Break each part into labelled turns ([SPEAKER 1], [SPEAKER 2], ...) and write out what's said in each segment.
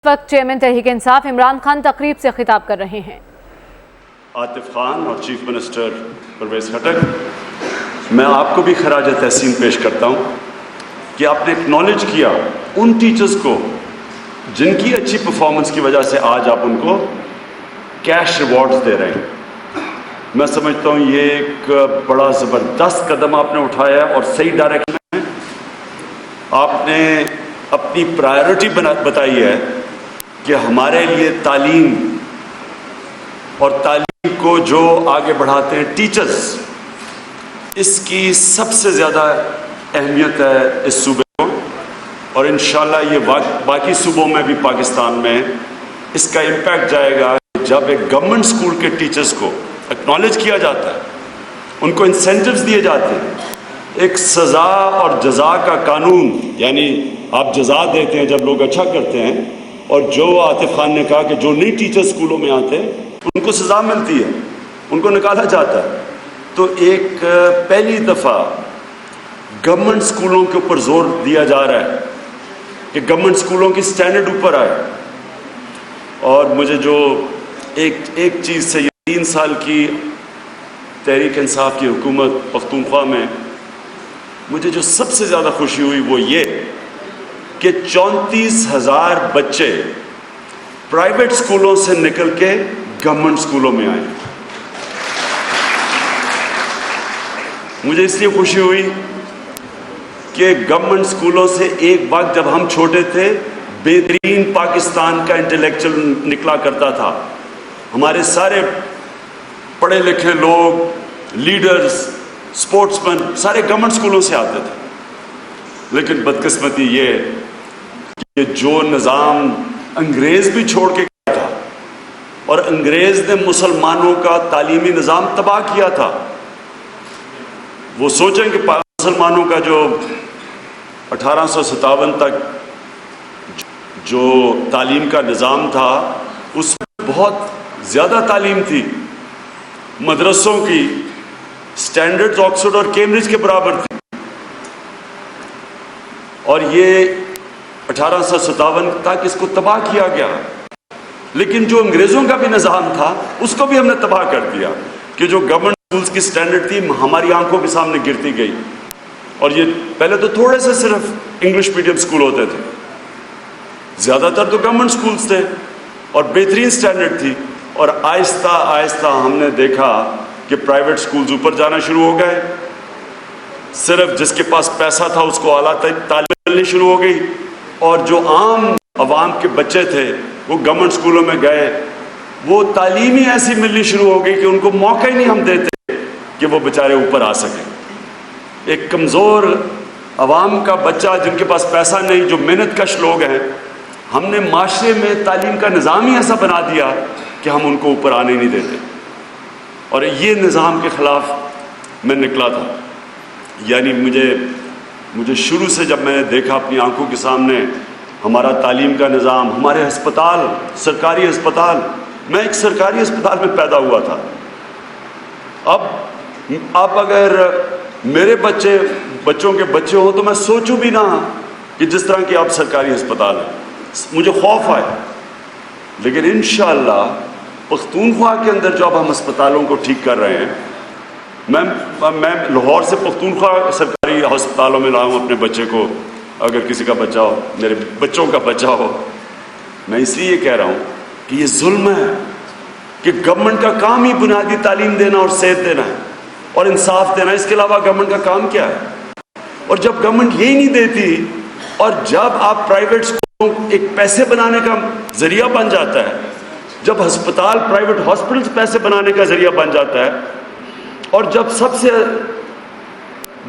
[SPEAKER 1] وقت چیئرمین تحریک انصاف عمران خان تقریب سے خطاب کر رہے ہیں۔
[SPEAKER 2] عاطف خان اور چیف منسٹر پرویز خٹک، میں آپ کو بھی خراج تحسین پیش کرتا ہوں کہ آپ نے اکنالج کیا ان ٹیچرز کو جن کی اچھی پرفارمنس کی وجہ سے آج آپ ان کو کیش ریوارڈز دے رہے ہیں۔ میں سمجھتا ہوں یہ ایک بڑا زبردست قدم آپ نے اٹھایا اور صحیح ڈائریکشن میں آپ نے اپنی پرائیورٹی بتائی ہے کہ ہمارے لیے تعلیم اور تعلیم کو جو آگے بڑھاتے ہیں ٹیچرز، اس کی سب سے زیادہ اہمیت ہے اس صوبے کو، اور انشاءاللہ یہ باقی صوبوں میں بھی پاکستان میں اس کا امپیکٹ جائے گا۔ جب ایک گورنمنٹ اسکول کے ٹیچرز کو اکنالج کیا جاتا ہے، ان کو انسینٹیوز دیے جاتے ہیں، ایک سزا اور جزا کا قانون، یعنی آپ جزا دیتے ہیں جب لوگ اچھا کرتے ہیں، اور جو عاطف خان نے کہا کہ جو نہیں ٹیچر اسکولوں میں آتے ان کو سزا ملتی ہے، ان کو نکالا جاتا ہے، تو ایک پہلی دفعہ گورنمنٹ اسکولوں کے اوپر زور دیا جا رہا ہے کہ گورنمنٹ اسکولوں کی سٹینڈرڈ اوپر آئے۔ اور مجھے جو ایک چیز سے یہ 3 سال کی تحریک انصاف کی حکومت پختونخوا میں مجھے جو سب سے زیادہ خوشی ہوئی وہ یہ کہ 34,000 بچے پرائیویٹ اسکولوں سے نکل کے گورنمنٹ اسکولوں میں آئے۔ مجھے اس لیے خوشی ہوئی کہ گورنمنٹ اسکولوں سے ایک وقت جب ہم چھوٹے تھے بہترین پاکستان کا انٹلیکچوئل نکلا کرتا تھا، ہمارے سارے پڑھے لکھے لوگ، لیڈرز، اسپورٹس مین سارے گورنمنٹ اسکولوں سے آتے تھے۔ لیکن بدقسمتی یہ کہ جو نظام انگریز بھی چھوڑ کے گیا تھا، اور انگریز نے مسلمانوں کا تعلیمی نظام تباہ کیا تھا، وہ سوچیں کہ مسلمانوں کا جو 1857 تک جو تعلیم کا نظام تھا اس میں بہت زیادہ تعلیم تھی، مدرسوں کی سٹینڈرڈز آکسفورڈ اور کیمبرج کے برابر تھی، اور یہ 1857 تک اس کو تباہ کیا گیا۔ لیکن جو انگریزوں کا بھی نظام تھا اس کو بھی ہم نے تباہ کر دیا کہ جو گورنمنٹ اسکولز کی سٹینڈرڈ تھی ہماری آنکھوں کے سامنے گرتی گئی، اور یہ پہلے تو تھوڑے سے صرف انگلش میڈیم اسکول ہوتے تھے، زیادہ تر تو گورنمنٹ اسکولز تھے اور بہترین سٹینڈرڈ تھی، اور آہستہ آہستہ ہم نے دیکھا کہ پرائیویٹ اسکولز اوپر جانا شروع ہو گئے، صرف جس کے پاس پیسہ تھا اس کو اعلیٰ تعلیم ملنی شروع ہو گئی، اور جو عام عوام کے بچے تھے وہ گورنمنٹ اسکولوں میں گئے، وہ تعلیم ہی ایسی ملنی شروع ہو گئی کہ ان کو موقع ہی نہیں ہم دیتے کہ وہ بیچارے اوپر آ سکیں۔ ایک کمزور عوام کا بچہ جن کے پاس پیسہ نہیں، جو محنت کش لوگ ہیں، ہم نے معاشرے میں تعلیم کا نظام ہی ایسا بنا دیا کہ ہم ان کو اوپر آنے نہیں دیتے، اور یہ نظام کے خلاف میں نکلا تھا۔ یعنی مجھے شروع سے جب میں نے دیکھا اپنی آنکھوں کے سامنے ہمارا تعلیم کا نظام، ہمارے ہسپتال، سرکاری ہسپتال، میں ایک سرکاری ہسپتال میں پیدا ہوا تھا، اب اگر میرے بچوں کے بچے ہوں تو میں سوچوں بھی نہ کہ جس طرح کی اب سرکاری ہسپتال ہے، مجھے خوف آئے۔ لیکن انشاءاللہ پختونخوا کے اندر جو اب ہم ہسپتالوں کو ٹھیک کر رہے ہیں، میں لاہور سے پختونخوا سرکاری ہسپتالوں میں لاؤں اپنے بچے کو، اگر کسی کا بچہ ہو، میرے بچوں کا بچہ ہو۔ میں اس لیے کہہ رہا ہوں کہ یہ ظلم ہے کہ گورنمنٹ کا کام ہی بنیادی تعلیم دینا اور صحت دینا ہے اور انصاف دینا، اس کے علاوہ گورنمنٹ کا کام کیا ہے؟ اور جب گورنمنٹ یہی نہیں دیتی، اور جب آپ پرائیویٹ اسکولوں ایک پیسے بنانے کا ذریعہ بن جاتا ہے، جب ہسپتال پرائیویٹ ہاسپٹلز پیسے بنانے کا ذریعہ بن جاتا ہے، اور جب سب سے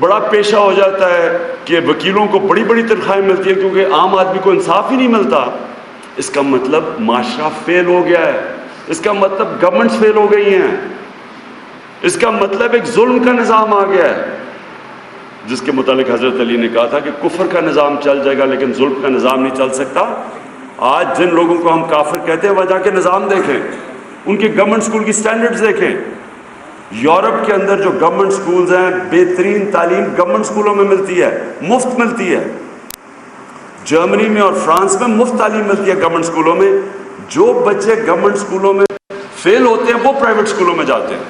[SPEAKER 2] بڑا پیشہ ہو جاتا ہے کہ وکیلوں کو بڑی بڑی تنخواہیں ملتی ہیں کیونکہ عام آدمی کو انصاف ہی نہیں ملتا، اس کا مطلب معاشرہ فیل ہو گیا ہے، اس کا مطلب گورنمنٹس فیل ہو گئی ہیں، اس کا مطلب ایک ظلم کا نظام آ گیا ہے، جس کے متعلق حضرت علی نے کہا تھا کہ کفر کا نظام چل جائے گا لیکن ظلم کا نظام نہیں چل سکتا۔ آج جن لوگوں کو ہم کافر کہتے ہیں وجہ کے نظام دیکھیں، ان کے گورنمنٹ اسکول کی سٹینڈرڈز دیکھیں۔ یورپ کے اندر جو گورنمنٹ اسکولز ہیں، بہترین تعلیم گورنمنٹ اسکولوں میں ملتی ہے، مفت ملتی ہے۔ جرمنی میں اور فرانس میں مفت تعلیم ملتی ہے گورنمنٹ اسکولوں میں. جو بچے گورنمنٹ اسکولوں میں فیل ہوتے ہیں وہ پرائیویٹ اسکولوں میں جاتے ہیں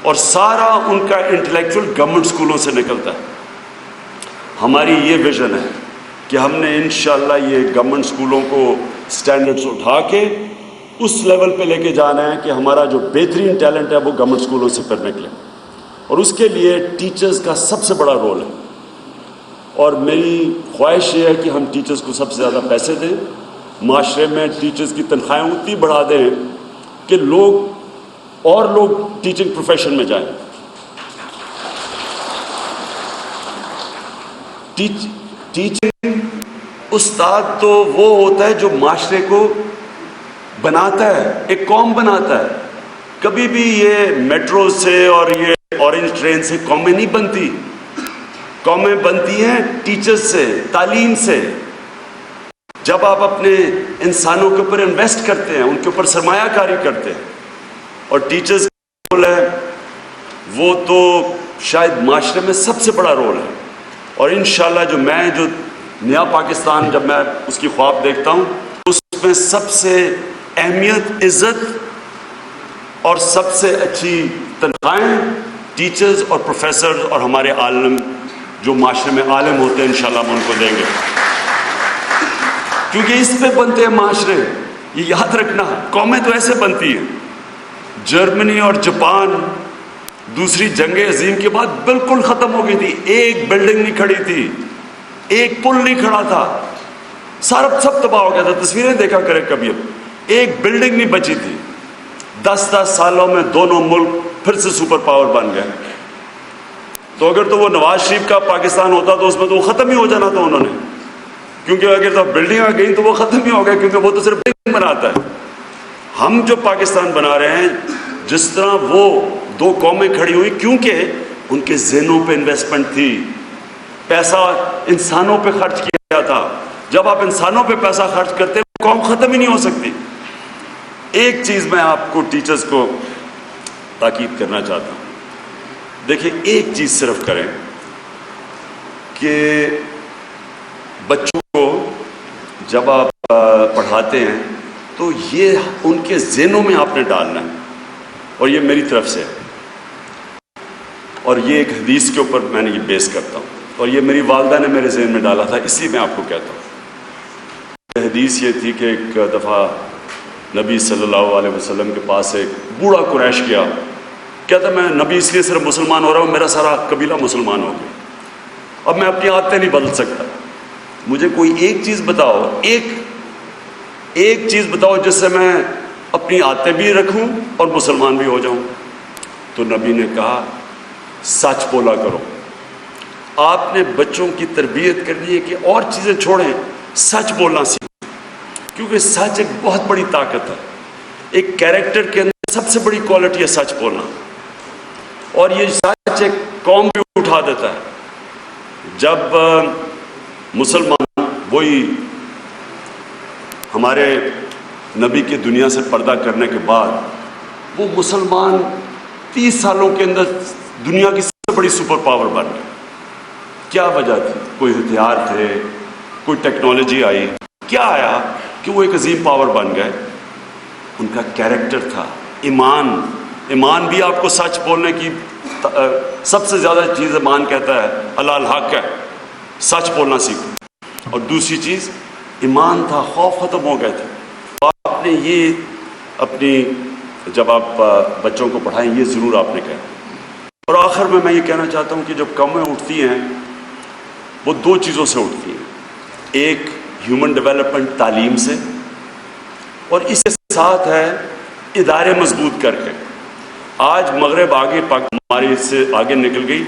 [SPEAKER 2] اور سارا ان کا انٹلیکچوئل گورنمنٹ اسکولوں سے نکلتا ہے. ہماری یہ ویژن ہے کہ ہم نے انشاءاللہ یہ گورنمنٹ اسکولوں کو سٹینڈرڈز اٹھا کے اس لیول پہ لے کے جانا ہے کہ ہمارا جو بہترین ٹیلنٹ ہے وہ گورنمنٹ اسکولوں سے پھر نکلے. اور اس کے لیے ٹیچرز کا سب سے بڑا رول ہے. اور میری خواہش یہ ہے کہ ہم ٹیچرز کو سب سے زیادہ پیسے دیں. معاشرے میں ٹیچرز کی تنخواہیں اتنی بڑھا دیں کہ لوگ ٹیچنگ پروفیشن میں جائیں. ٹیچنگ استاد تو وہ ہوتا ہے جو معاشرے کو بناتا ہے، ایک قوم بناتا ہے. کبھی بھی یہ میٹرو سے اور یہ اورنج ٹرین سے قومیں نہیں بنتی. قومیں بنتی ہیں ٹیچرز سے، تعلیم سے. جب آپ اپنے انسانوں کے اوپر انویسٹ کرتے ہیں، ان کے اوپر سرمایہ کاری کرتے ہیں، اور ٹیچرز کا رول ہے وہ تو شاید معاشرے میں سب سے بڑا رول ہے. اور انشاءاللہ جو نیا پاکستان جب میں اس کی خواب دیکھتا ہوں، اس میں سب سے اہمیت، عزت اور سب سے اچھی تنخواہیں ٹیچرز اور پروفیسرز اور ہمارے عالم جو معاشرے میں عالم ہوتے ہیں انشاءاللہ ہم ان کو دیں گے. کیونکہ اس پہ بنتے ہیں معاشرے. یہ یاد رکھنا، قومیں تو ایسے بنتی ہیں. جرمنی اور جاپان دوسری جنگ عظیم کے بعد بالکل ختم ہو گئی تھی. ایک بلڈنگ نہیں کھڑی تھی، ایک پل نہیں کھڑا تھا، سب تباہ ہو گیا تھا. تصویریں دیکھا کرے کبھی. اب ایک بلڈنگ نہیں بچی تھی. 10 سالوں میں دونوں ملک پھر سے سپر پاور بن گئے. تو اگر تو وہ نواز شریف کا پاکستان ہوتا تو اس میں تو وہ ختم ہی ہو جانا تھا انہوں نے. کیونکہ اگر تو بلڈنگ آ گئی تو وہ ختم ہی ہو گئے، کیونکہ وہ تو صرف بلڈنگ بناتا ہے. ہم جو پاکستان بنا رہے ہیں، جس طرح وہ 2 قومیں کھڑی ہوئی، کیونکہ ان کے ذہنوں پہ انویسٹمنٹ تھی، پیسہ انسانوں پہ خرچ کیا تھا. جب آپ انسانوں پہ پیسہ خرچ کرتے ہیں قوم ختم ہی نہیں ہو سکتی. ایک چیز میں آپ کو ٹیچرز کو تاکید کرنا چاہتا ہوں. دیکھیں، ایک چیز صرف کریں کہ بچوں کو جب آپ پڑھاتے ہیں تو یہ ان کے ذہنوں میں آپ نے ڈالنا ہے. اور یہ میری طرف سے ہے، اور یہ ایک حدیث کے اوپر میں نے یہ بیس کرتا ہوں، اور یہ میری والدہ نے میرے ذہن میں ڈالا تھا، اس لیے میں آپ کو کہتا ہوں. حدیث یہ تھی کہ ایک دفعہ نبی صلی اللہ علیہ وسلم کے پاس ایک بوڑھا قریش گیا. کہتا میں نبی اس لیے صرف مسلمان ہو رہا ہوں، میرا سارا قبیلہ مسلمان ہو گیا، اب میں اپنی عادتیں نہیں بدل سکتا. مجھے کوئی ایک چیز بتاؤ، ایک چیز بتاؤ جس سے میں اپنی عادتیں بھی رکھوں اور مسلمان بھی ہو جاؤں. تو نبی نے کہا سچ بولا کرو. آپ نے بچوں کی تربیت کرنی ہے کہ اور چیزیں چھوڑیں، سچ بولنا سیکھیں. کیونکہ سچ ایک بہت بڑی طاقت ہے. ایک کیریکٹر کے اندر سب سے بڑی کوالٹی ہے سچ بولنا. اور یہ سچ ایک قوم بھی اٹھا دیتا ہے. جب مسلمان، وہی ہمارے نبی کے دنیا سے پردہ کرنے کے بعد وہ مسلمان 30 سالوں کے اندر دنیا کی سب سے بڑی سپر پاور بن گئے. کیا وجہ تھی؟ کوئی ہتھیار تھے، کوئی ٹیکنالوجی آئی، کیا آیا کہ وہ ایک عظیم پاور بن گئے؟ ان کا کیریکٹر تھا، ایمان بھی آپ کو سچ بولنے کی سب سے زیادہ چیز ایمان کہتا ہے اللہ الحق ہے، سچ بولنا سیکھو. اور دوسری چیز ایمان تھا، خوف ختم ہو گئے تھے. آپ نے یہ اپنی جب آپ بچوں کو پڑھائیں یہ ضرور آپ نے کہا. اور آخر میں یہ کہنا چاہتا ہوں کہ جب قومیں اٹھتی ہیں وہ 2 چیزوں سے اٹھتی ہیں. ایک ہیومن ڈیولپمنٹ تعلیم سے، اور اس کے ساتھ ہے ادارے مضبوط کر کے. آج مغرب آگے ہماری سے آگے نکل گئی،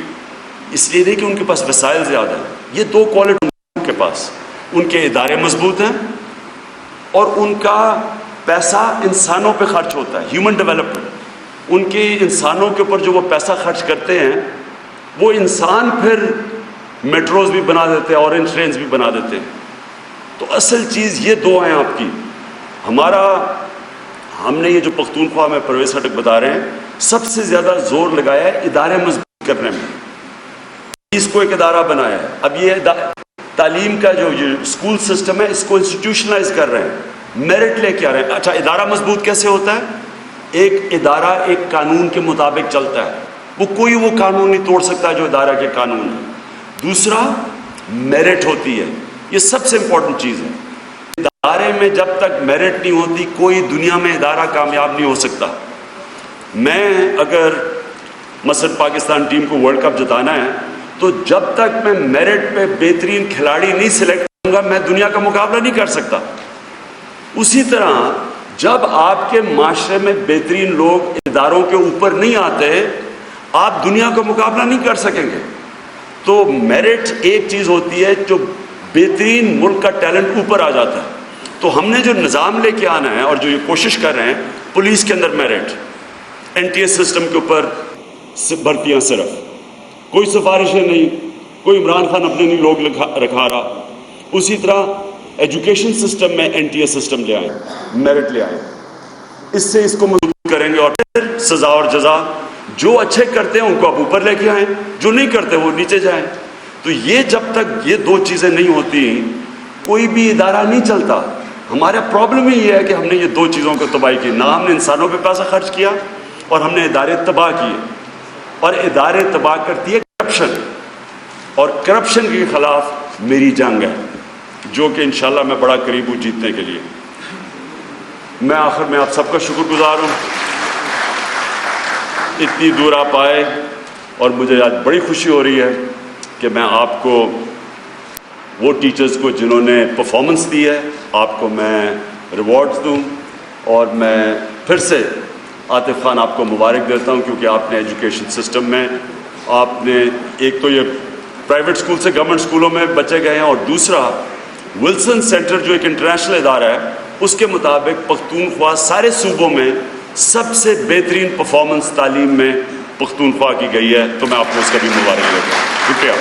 [SPEAKER 2] اس لیے نہیں کہ ان کے پاس وسائل زیادہ ہیں. یہ 2 کوالٹی ان کے پاس، ان کے ادارے مضبوط ہیں اور ان کا پیسہ انسانوں پہ خرچ ہوتا ہے. ہیومن ڈیولپمنٹ، ان کے انسانوں کے اوپر جو وہ پیسہ خرچ کرتے ہیں وہ انسان پھر میٹروز بھی بنا دیتے ہیں، اورنج ٹرینز بھی بنا دیتے ہیں. تو اصل چیز یہ 2 ہیں آپ کی. ہم نے یہ جو پختونخوا میں پرویز خٹک بتا رہے ہیں، سب سے زیادہ زور لگایا ہے ادارے مضبوط کرنے میں. اس کو ایک ادارہ بنایا ہے. اب یہ تعلیم کا جو یہ اسکول سسٹم ہے اس کو انسٹیٹیوشنلائز کر رہے ہیں, میرٹ لے کے آ رہے ہیں. اچھا, ادارہ مضبوط کیسے ہوتا ہے؟ ایک ادارہ ایک قانون کے مطابق چلتا ہے, وہ قانون نہیں توڑ سکتا جو ادارہ کے قانون ہے. دوسرا میرٹ ہوتی ہے, یہ سب سے امپورٹنٹ چیز ہے. ادارے میں جب تک میرٹ نہیں ہوتی کوئی دنیا میں ادارہ کامیاب نہیں ہو سکتا. میں اگر مثلا پاکستان ٹیم کو ورلڈ کپ جتانا ہے تو جب تک میں میرٹ پہ بہترین کھلاڑی نہیں سلیکٹ کروں گا میں دنیا کا مقابلہ نہیں کر سکتا. اسی طرح جب آپ کے معاشرے میں بہترین لوگ اداروں کے اوپر نہیں آتے آپ دنیا کا مقابلہ نہیں کر سکیں گے. تو میرٹ ایک چیز ہوتی ہے جو بہترین ملک کا ٹیلنٹ اوپر آ جاتا ہے. تو ہم نے جو نظام لے کے آنا ہے اور جو یہ کوشش کر رہے ہیں, پولیس کے اندر merit, N T S system کے اوپر بھرتیاں, صرف کوئی سفارشیں نہیں, کوئی عمران خان اپنے نہیں لوگ رکھا رہا. اسی طرح ایجوکیشن سسٹم میں این ٹی ایس سسٹم لے آئیں, میرٹ لے آئیں. اس سے اس کو مضبوط کریں گے. اور پھر سزا اور جزا, جو اچھے کرتے ہیں ان کو آپ اوپر لے کے آئیں, جو نہیں کرتے وہ نیچے جائیں. تو یہ جب تک یہ دو چیزیں نہیں ہوتی کوئی بھی ادارہ نہیں چلتا. ہمارا پرابلم ہی یہ ہے کہ ہم نے یہ دو چیزوں کو تباہی کی. نہ ہم نے انسانوں پہ پیسہ خرچ کیا اور ہم نے ادارے تباہ کیے. اور ادارے تباہ کرتی ہے کرپشن, اور کرپشن کے خلاف میری جنگ ہے جو کہ انشاءاللہ میں بڑا قریب ہوں جیتنے کے لیے. میں آخر میں آپ سب کا شکر گزار ہوں, اتنی دور آپ آئے, اور مجھے آج بڑی خوشی ہو رہی ہے کہ میں آپ کو وہ ٹیچرز کو جنہوں نے پرفارمنس دی ہے آپ کو میں ریوارڈز دوں. اور میں پھر سے عاطف خان آپ کو مبارک دیتا ہوں کیونکہ آپ نے ایجوکیشن سسٹم میں آپ نے ایک تو یہ پرائیویٹ اسکول سے گورنمنٹ اسکولوں میں بچے گئے ہیں, اور دوسرا ولسن سینٹر جو ایک انٹرنیشنل ادارہ ہے اس کے مطابق پختونخوا سارے صوبوں میں سب سے بہترین پرفارمنس تعلیم میں پختونخوا کی گئی ہے. تو میں آپ کو اس کا بھی مبارک دیتا ہوں. شکریہ.